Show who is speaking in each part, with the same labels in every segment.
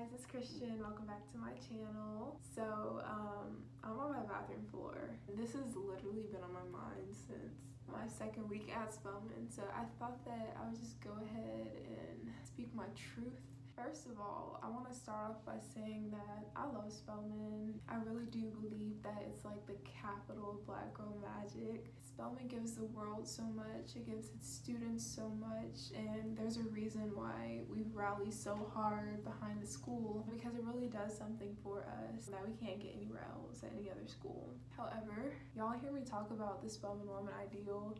Speaker 1: guys, it's Christian. Welcome back to my channel. So I'm on my bathroom floor. This has literally been on my mind since my second week at Spelman, so I thought that I would just go ahead and speak my truth. First of all, I want to start off by saying that I love Spelman. I really do believe that it's like the capital of Black girl magic. Spelman gives the world so much, it gives its students so much, and there's a reason why we rally so hard behind the school, because it really does something for us that we can't get anywhere else at any other school. However, y'all hear me talk about the Spelman woman ideal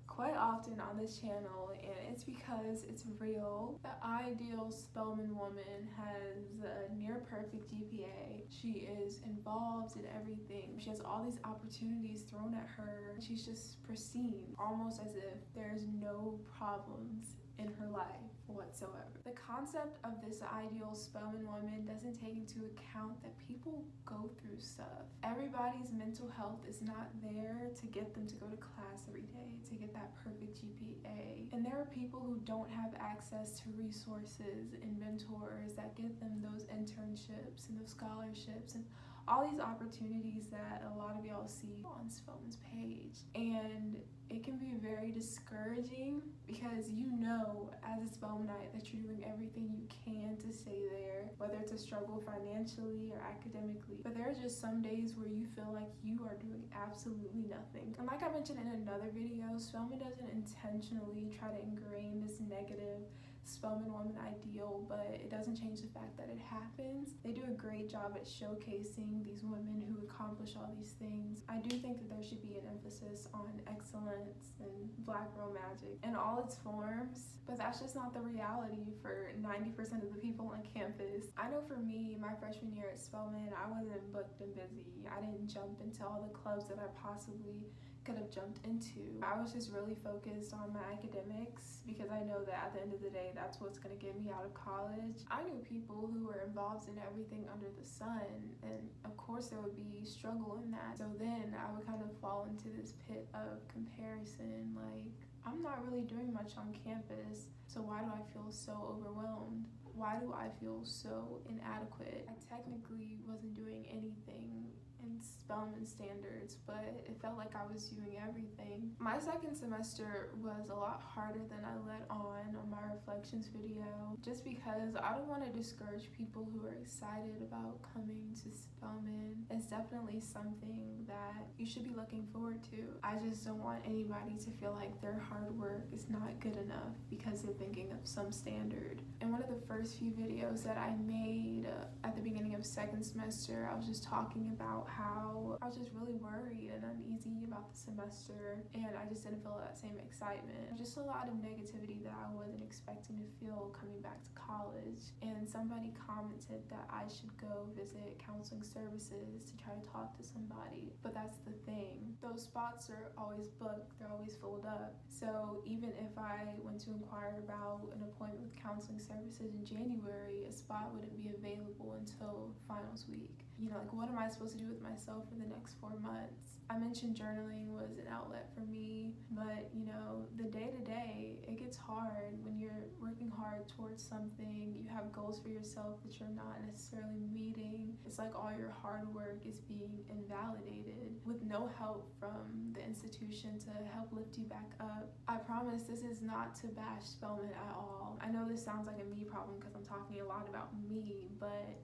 Speaker 1: quite often on this channel, and it's because it's real. The ideal Spelman woman has a near perfect GPA. She is involved in everything. She has all these opportunities thrown at her. She's just pristine, almost as if there's no problems in her life whatsoever. The concept of this ideal Spelman woman doesn't take into account that people go through stuff. Everybody's mental health is not there to get them to go to class every day, to get that perfect GPA. And there are people who don't have access to resources and mentors that give them those internships and those scholarships and all these opportunities that a lot of y'all see on Spelman's page. And it can be very discouraging because you know as a Spelmanite that you're doing everything you can to stay there, whether it's a struggle financially or academically. But there are just some days where you feel like you are doing absolutely nothing. And like I mentioned in another video, Spelman doesn't intentionally try to ingrain this negative Spelman woman ideal, but it doesn't change the fact that it happens. They do a great job at showcasing these women who accomplish all these things. I do think that there should be an emphasis on excellence and Black girl magic in all its forms, but that's just not the reality for 90% of the people on campus. I know for me, my freshman year at Spelman, I wasn't booked and busy. I didn't jump into all the clubs that I possibly could have jumped into. I was just really focused on my academics because I know that at the end of the day, that's what's going to get me out of college. I knew people who were involved in everything under the sun, and of course there would be struggle in that. So then I would kind of fall into this pit of comparison, like, I'm not really doing much on campus, so why do I feel so overwhelmed? Why do I feel so inadequate? I technically wasn't doing anything in Spelman standards, but it felt like I was doing everything. My second semester was a lot harder than I let on my reflections video, just because I don't want to discourage people who are excited about coming to Spelman. It's definitely something that you should be looking forward to. I just don't want anybody to feel like their hard work is not good enough because they're thinking of some standard. In one of the first few videos that I made at the beginning of second semester, I was just talking about how I was just really worried and uneasy about the semester, and I just didn't feel that same excitement. Just a lot of negativity that I wasn't expecting to feel coming back to college. And somebody commented that I should go visit counseling services to try to talk to somebody. But that's the thing, those spots are always booked, they're always filled up. So even if I went to inquire about an appointment with counseling services in January, a spot wouldn't be available until finals week. You know, like, what am I supposed to do with myself for the next 4 months? I mentioned journaling was an outlet for me, but you know, the day-to-day, it gets hard when you're working hard towards something. You have goals for yourself that you're not necessarily meeting. It's like all your hard work is being invalidated with no help from the institution to help lift you back up. I promise this is not to bash Spelman at all. I know this sounds like a me problem because I'm talking a lot about me, but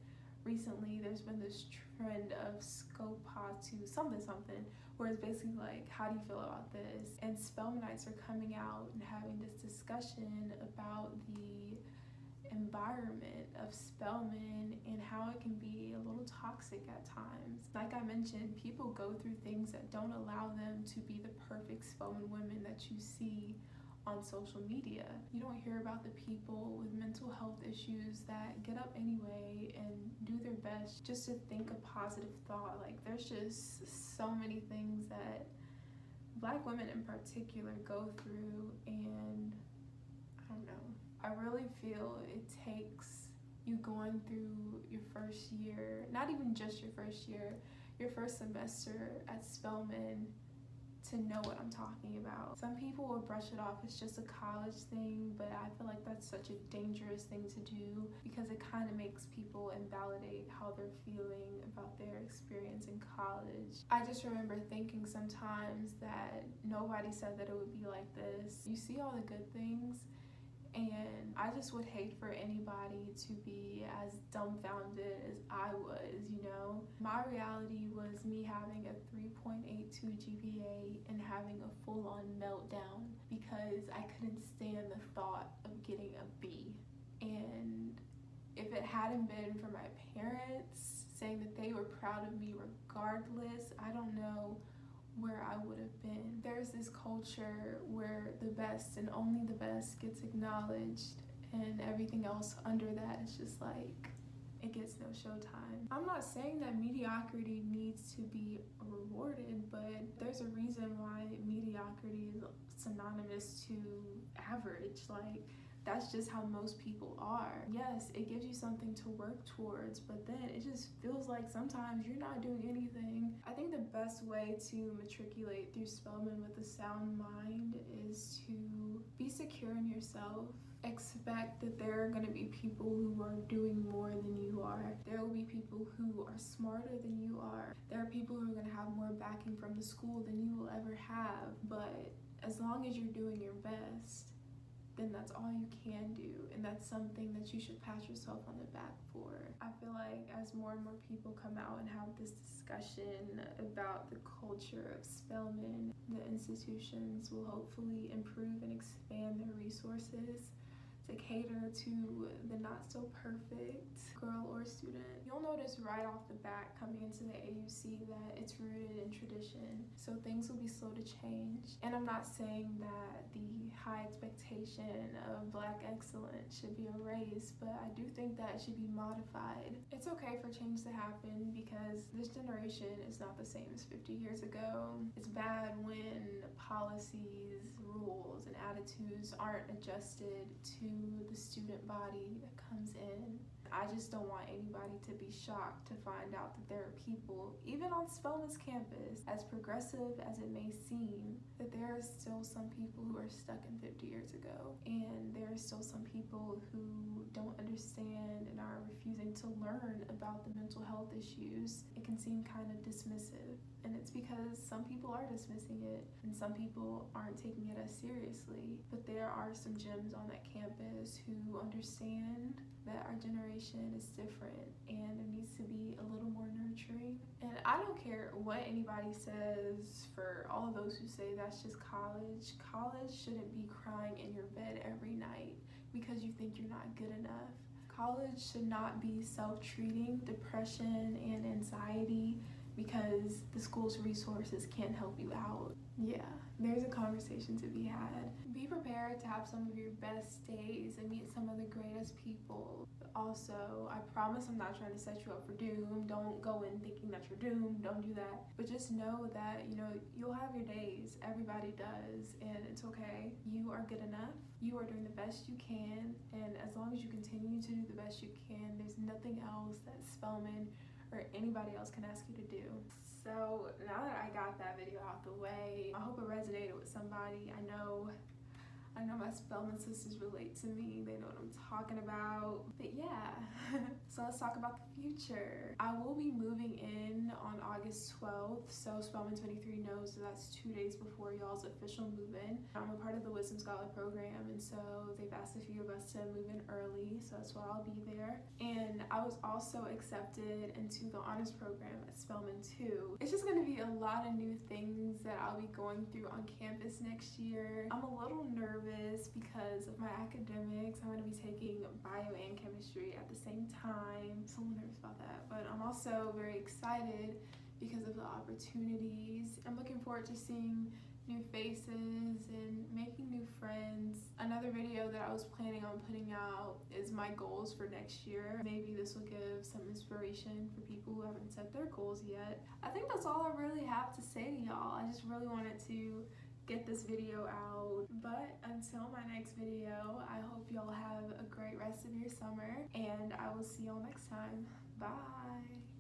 Speaker 1: recently there's been this trend of Scopatu something, where it's basically like, how do you feel about this? And Spelmanites are coming out and having this discussion about the environment of Spelman and how it can be a little toxic at times. Like I mentioned, people go through things that don't allow them to be the perfect Spelman women that you see on social media. You don't hear about the people with mental health issues that get up anyway and do their best just to think a positive thought. Like, there's just so many things that Black women in particular go through, and I don't know. I really feel it takes you going through your first year, not even just your first year, your first semester at Spelman, to know what I'm talking about. Some people will brush it off as just a college thing, but I feel like that's such a dangerous thing to do because it kind of makes people invalidate how they're feeling about their experience in college. I just remember thinking sometimes that nobody said that it would be like this. You see all the good things, and I just would hate for anybody to be as dumbfounded as I was, you know? My reality was me having a 3.82 GPA and having a full-on meltdown because I couldn't stand the thought of getting a B. And if it hadn't been for my parents saying that they were proud of me regardless, I don't know where I would have been. There's this culture where the best and only the best gets acknowledged, and everything else under that is just like, it gets no showtime. I'm not saying that mediocrity needs to be rewarded, but there's a reason why mediocrity is synonymous to average. Like, that's just how most people are. Yes, it gives you something to work towards, but then it just feels like sometimes you're not doing anything. I think the best way to matriculate through Spelman with a sound mind is to be secure in yourself. Expect that there are going to be people who are doing more than you are. There will be people who are smarter than you are. There are people who are going to have more backing from the school than you will ever have. But as long as you're doing your best, then that's all you can do, and that's something that you should pat yourself on the back for. I feel like as more and more people come out and have this discussion about the culture of Spelman, the institutions will hopefully improve and expand their resources to cater to the not so perfect girl or student. You'll notice right off the bat coming into the AUC that it's rooted in tradition, so things will be slow to change. And I'm not saying that the high expectation of Black excellence should be erased, but I do think that it should be modified. It's okay for change to happen because this generation is not the same as 50 years ago. It's bad when policies, rules, and attitudes aren't adjusted to the student body that comes in. I just don't want anybody to be shocked to find out that there are people, even on Spelman's campus, as progressive as it may seem, that there are still some people who are stuck in 50 years ago. And there are still some people who don't understand and are refusing to learn about the mental health issues. It can seem kind of dismissive. And it's because some people are dismissing it and some people aren't taking it as seriously. But there are some gems on that campus who understand that our generation is different and there needs to be a little more nurturing. And I don't care what anybody says for all of those who say that's just college. College shouldn't be crying in your bed every night because you think you're not good enough. College should not be self-treating depression and anxiety because the school's resources can't help you out. Yeah, there's a conversation to be had. Be prepared to have some of your best days and meet some of the greatest people. Also, I promise I'm not trying to set you up for doom. Don't go in thinking that you're doomed. Don't do that. But just know that, you'll have your days. Everybody does, and it's okay. You are good enough. You are doing the best you can, and as long as you continue to do the best you can, there's nothing else that Spelman or anybody else can ask you to do. So now that I got that video out the way, I hope it resonated with somebody. I know my Spelman sisters relate to me. They know what I'm talking about. But yeah, so let's talk about the future. I will be moving in on August 12th, so Spelman 23 knows that that's 2 days before y'all's official move-in. I'm a part of the Wisdom Scholar program, and so they've asked a few of us to move in early, so that's why I'll be there. And I was also accepted into the honors program at Spelman too. It's just gonna be a lot of new things that I'll be going through on campus next year. I'm a little nervous because of my academics. I'm going to be taking bio and chemistry at the same time. So I'm nervous about that, but I'm also very excited because of the opportunities. I'm looking forward to seeing new faces and making new friends. Another video that I was planning on putting out is my goals for next year. Maybe this will give some inspiration for people who haven't set their goals yet. I think that's all I really have to say to y'all. I just really wanted to get this video out. But until my next video, I hope y'all have a great rest of your summer, and I will see y'all next time. Bye.